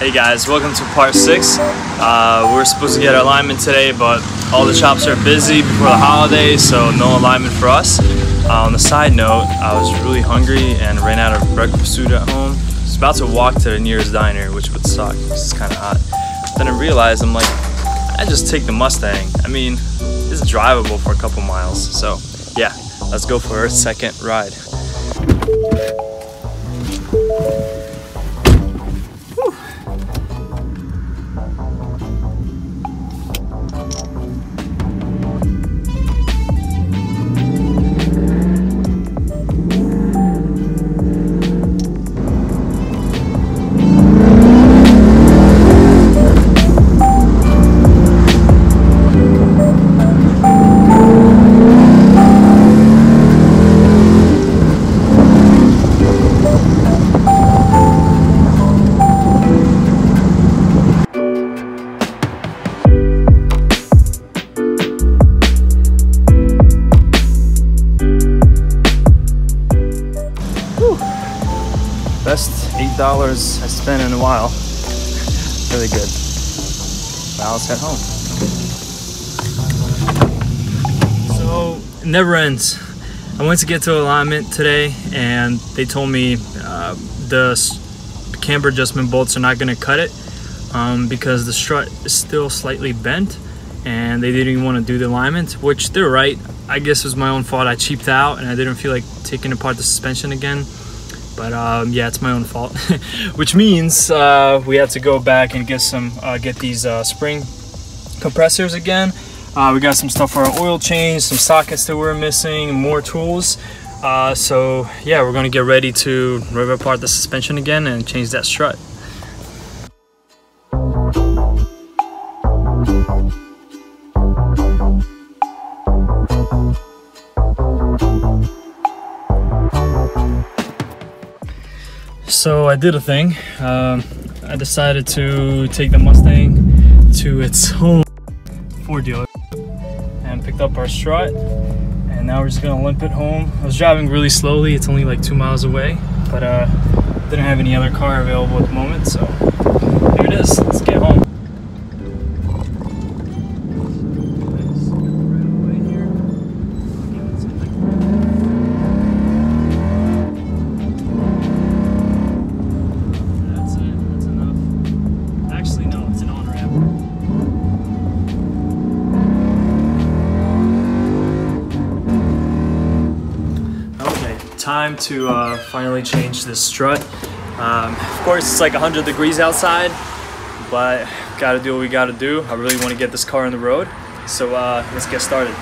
Hey guys, welcome to part 6. We're supposed to get our alignment today, but all the shops are busy before the holidays, so no alignment for us. On the side note, I was really hungry and ran out of breakfast food at home. I was about to walk to the nearest diner, which would suck because it's kind of hot. But then I realized, I'm like, I just take the Mustang. I mean, it's drivable for a couple miles. So yeah, let's go for our second ride. Best $8 I spent in a while. Really good. Now let's head home. So it never ends. I went to get to alignment today and they told me the camber adjustment bolts are not going to cut it because the strut is still slightly bent and they didn't even want to do the alignment, which they're right. I guess it was my own fault. I cheaped out and I didn't feel like taking apart the suspension again. But yeah, it's my own fault. Which means we have to go back and get these spring compressors again. We got some stuff for our oil change, some sockets that we're missing, more tools. So yeah, we're gonna get ready to rip apart the suspension again and change that strut. So I did a thing. I decided to take the Mustang to its home Ford dealer and picked up our strut, and now we're just gonna limp it home. I was driving really slowly. It's only like 2 miles away, but didn't have any other car available at the moment, so here it is. Let's get home. Time to finally change this strut. Of course it's like 100 degrees outside, but gotta do what we gotta do. I really want to get this car on the road, so let's get started.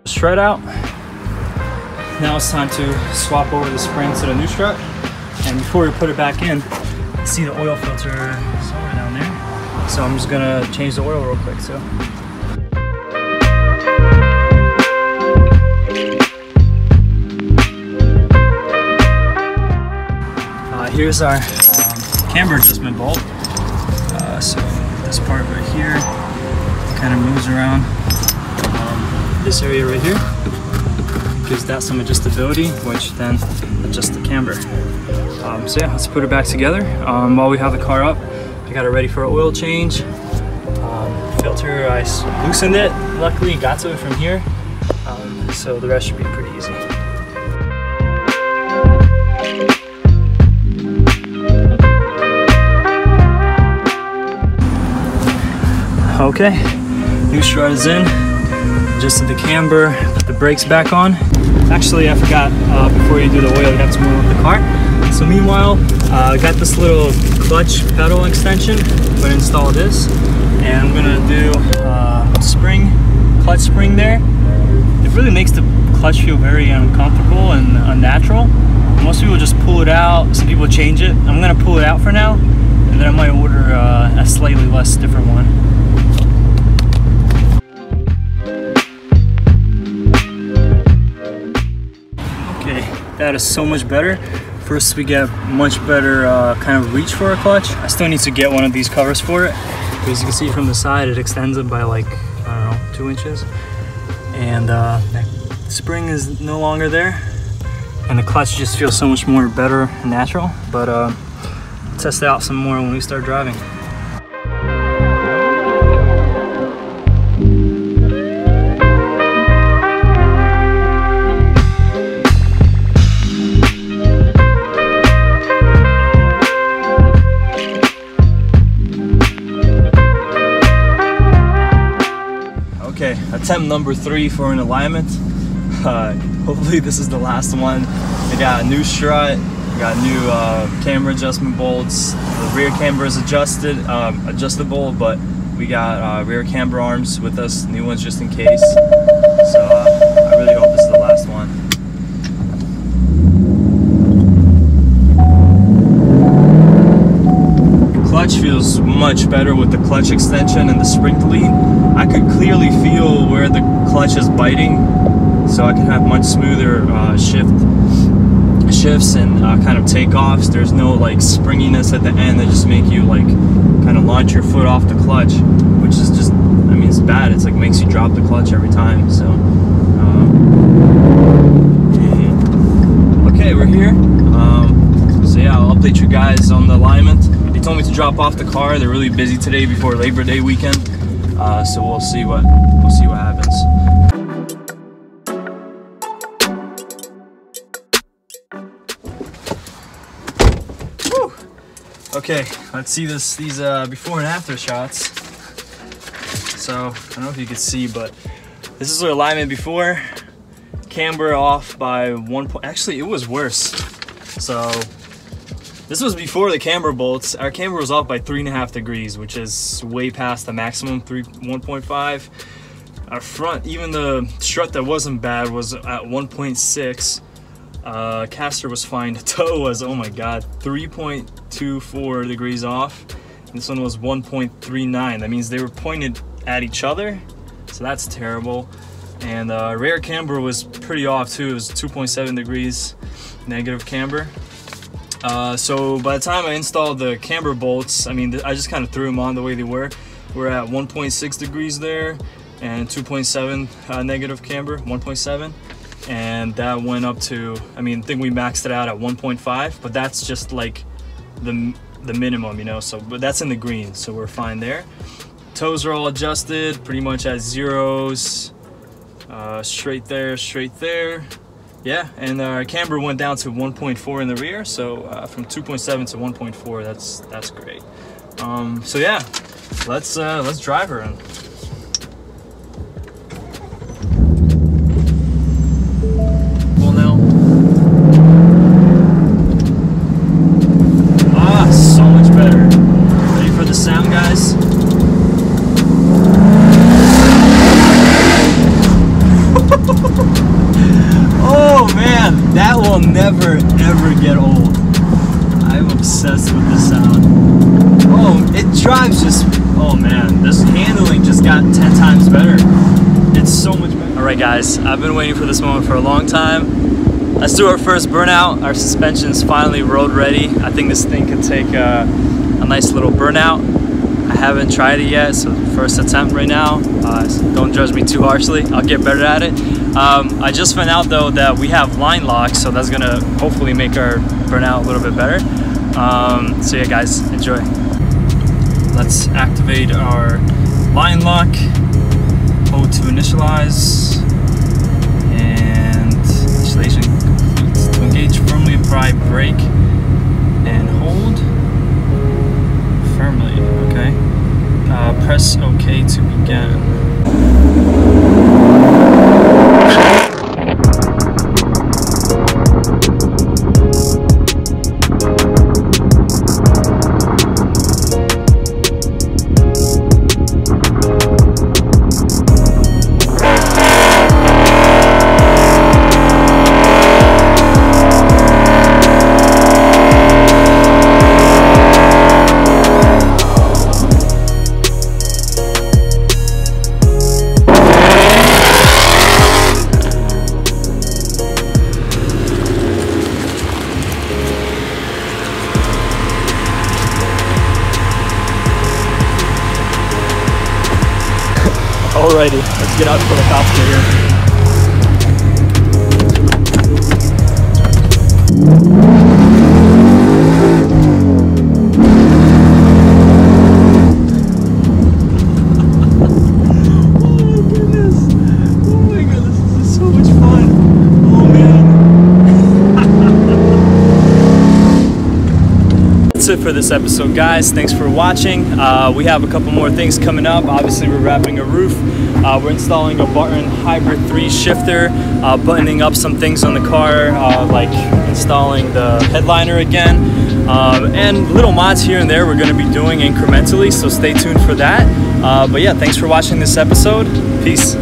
Strut out. Now it's time to swap over the spring to the new strut. And before we put it back in, see the oil filter somewhere down there. So I'm just gonna change the oil real quick. So here's our camber adjustment bolt. So this part right here kind of moves around this area right here. Gives that some adjustability, which then adjusts the camber. So yeah, let's put it back together. While we have the car up, I got it ready for an oil change. Filter, I loosened it. Luckily, got to it from here. So the rest should be pretty easy. Okay, new strut is in. Adjusted the camber, put the brakes back on. Actually, I forgot, before you do the oil, you have to move up the car. So meanwhile, I got this little clutch pedal extension. I'm gonna install this, and I'm gonna do clutch spring there. It really makes the clutch feel very uncomfortable and unnatural. Most people just pull it out, some people change it. I'm gonna pull it out for now, and then I might order a slightly less different one. That is so much better. First, we get much better kind of reach for our clutch. I still need to get one of these covers for it, But as you can see from the side, it extends it by like, I don't know, 2 inches. And that spring is no longer there. And the clutch just feels so much more better and natural. But test it out some more when we start driving. Okay, attempt number 3 for an alignment. Hopefully this is the last one. I got a new strut, got new camber adjustment bolts. The rear camber is adjustable, but we got rear camber arms with us, new ones just in case. So I really hope this is the last one. Clutch feels much better with the clutch extension and the spring delete. I could clearly feel where the clutch is biting, so I can have much smoother shifts and kind of takeoffs. There's no like springiness at the end that just make you like kind of launch your foot off the clutch, which is just, I mean, it's bad. It's like makes you drop the clutch every time. So okay, we're here. So yeah, I'll update you guys on the alignment. They told me to drop off the car. They're really busy today before Labor Day weekend, so we'll see what happens. Woo! Okay, let's see these before and after shots. So I don't know if you can see, but this is the alignment before. Camber off by 1 point. Actually, it was worse. So this was before the camber bolts. Our camber was off by 3.5 degrees, which is way past the maximum 1.5. Our front, even the strut that wasn't bad was at 1.6. Caster was fine. The toe was, oh my god, 3.24 degrees off. This one was 1.39. That means they were pointed at each other, so that's terrible. And rear camber was pretty off too. It was 2.7 degrees negative camber. So by the time I installed the camber bolts, I mean, I just kind of threw them on the way they were. We're at 1.6 degrees there and 2.7 negative camber, 1.7. And that went up to, I mean, I think we maxed it out at 1.5, but that's just like the minimum, you know, so, but that's in the green, so we're fine there. Toes are all adjusted, pretty much at zeros, straight there. Yeah, and our camber went down to 1.4 in the rear, so from 2.7 to 1.4, that's great. So yeah, let's drive her. Well now, so much better. Ready for the sound, guys? Oh man, that will never ever get old. I'm obsessed with this sound. Oh, it drives just, oh man, this handling just got 10 times better. It's so much better. Alright guys, I've been waiting for this moment for a long time. Let's do our first burnout. Our suspension's finally road ready. I think this thing could take a nice little burnout. I haven't tried it yet, so first attempt right now. So don't judge me too harshly. I'll get better at it. I just found out though that we have line lock, so that's gonna hopefully make our burnout a little bit better. So yeah guys, enjoy. Let's activate our line lock. Hold to initialize. And installation complete. To engage, firmly apply brake and hold firmly. Okay. Press OK to begin. Alrighty, let's get out to the helicopter here. That's it for this episode, guys. Thanks for watching. We have a couple more things coming up. Obviously, we're wrapping a roof. We're installing a Barton Hybrid 3 shifter, buttoning up some things on the car, like installing the headliner again, and little mods here and there we're going to be doing incrementally, so stay tuned for that. But yeah, thanks for watching this episode. Peace.